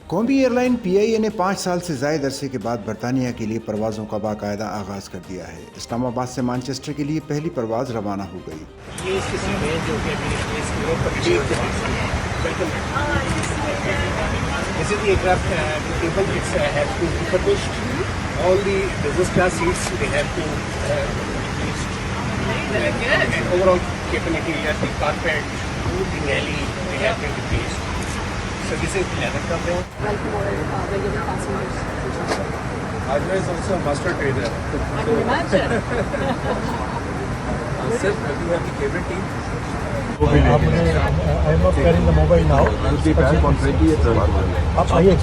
قومی air line PIA نے 5 سال سے زائد عرصے کے بعد برطانیہ کے لیے پروازوں کا باقاعدہ آغاز کر دیا ہے۔ اسلام آباد سے مانچسٹر کے لیے پہلی پرواز روانہ ہو گئی۔ So this is leather cover. Like for regular passengers. Ajmer is also a master trader. I can imagine. Sir, do you have the favorite team? I am not carrying the mobile now. I'll be back on 20th. آپ آئیے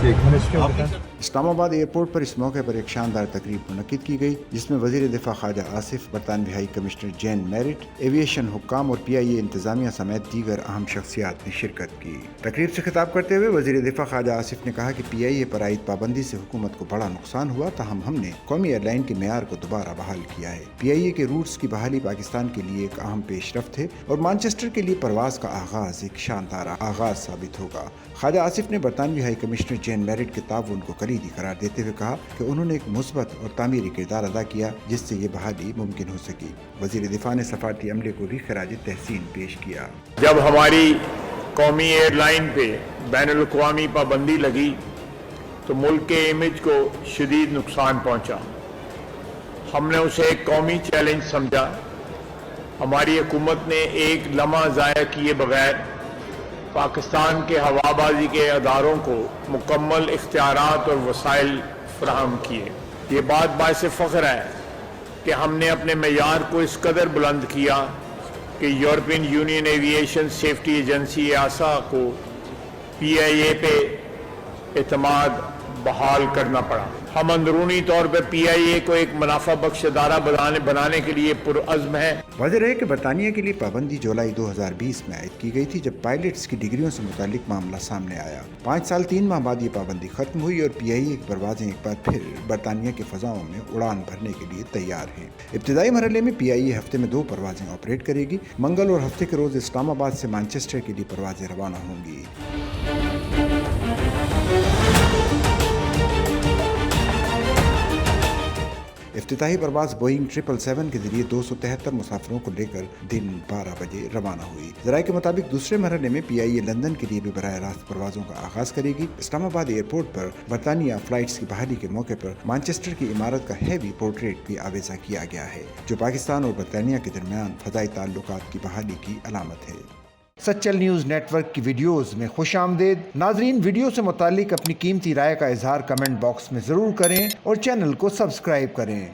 ministry of defence. اسلام آباد airport پر اس موقع پر ایک شاندار تقریب منعقد کی گئی، جس میں وزیر دفاع خواجہ آصف، برطانوی high commissioner Jane Marriott, aviation حکام اور PIA انتظامیہ سمیت دیگر اہم شخصیات نے شرکت کی۔ تقریب سے خطاب کرتے ہوئے وزیر دفاع خواجہ آصف نے کہا کہ PIA پر عائد پابندی سے حکومت کو بڑا نقصان ہوا، تاہم ہم نے قومی ایئر لائن کے معیار کو دوبارہ بحال کیا ہے۔ PIA کے روٹس کی بحالی پاکستان کے لیے ایک اہم پیش رفت ہے اور مانچسٹر کے لیے پرواز کا آغاز ایک شاندار آغاز ثابت ہوگا۔ خواجہ آصف نے برطانوی ہائی کمشنر جین میرٹ کے تعاون کو کلیدی قرار دیتے ہوئے کہا کہ انہوں نے ایک مثبت اور تعمیری کردار ادا کیا جس سے یہ بحالی ممکن ہو سکی۔ وزیر دفاع نے سفارتی عملے کو بھی خراج تحسین پیش کیا۔ جب ہماری قومی ایئر لائن پہ بین الاقوامی پابندی لگی تو ملک کے امیج کو شدید نقصان پہنچا۔ ہم نے اسے ایک قومی چیلنج سمجھا۔ ہماری حکومت نے ایک لمحہ ضائع کیے بغیر پاکستان کے ہوا بازی کے اداروں کو مکمل اختیارات اور وسائل فراہم کیے۔ یہ بات باعث فخر ہے کہ ہم نے اپنے معیار کو اس قدر بلند کیا کہ European Union aviation safety agency EASA کو PIA پہ اعتماد بحال کرنا پڑا۔ ہم اندرونی طور پہ PIA کو ایک منافع بخش ادارہ بنانے کے لیے پرعزم ہیں۔ واضح رہے کہ برطانیہ کے لیے پابندی جولائی 2020 میں عائد کی گئی تھی، جب پائلٹس کی ڈگریوں سے متعلق معاملہ سامنے آیا۔ 5 سال 3 ماہ بعد یہ پابندی ختم ہوئی اور PIA کی پروازیں ایک بار پھر برطانیہ کے فضاؤں میں اڑان بھرنے کے لیے تیار ہیں۔ ابتدائی مرحلے میں PIA ہفتے میں 2 پروازیں آپریٹ کرے گی۔ منگل اور ہفتے کے روز اسلام آباد سے مانچسٹر کے لیے پروازیں روانہ ہوں گی۔ افتتاحی پرواز بوئنگ 777 کے ذریعے 273 مسافروں کو لے کر دن 12 بجے روانہ ہوئی۔ ذرائع کے مطابق دوسرے مرحلے میں PIA لندن کے لیے بھی براہ راست پروازوں کا آغاز کرے گی۔ اسلام آباد ایئرپورٹ پر برطانیہ فلائٹس کی بحالی کے موقع پر مانچسٹر کی عمارت کا ہیوی پورٹریٹ بھی آویزہ کیا گیا ہے، جو پاکستان اور برطانیہ کے درمیان فضائی تعلقات کی بحالی کی علامت ہے۔ سچل نیوز نیٹ ورک کی ویڈیوز میں خوش آمدید۔ ناظرین، ویڈیو سے متعلق اپنی قیمتی رائے کا اظہار کمنٹ باکس میں ضرور کریں اور چینل کو سبسکرائب کریں۔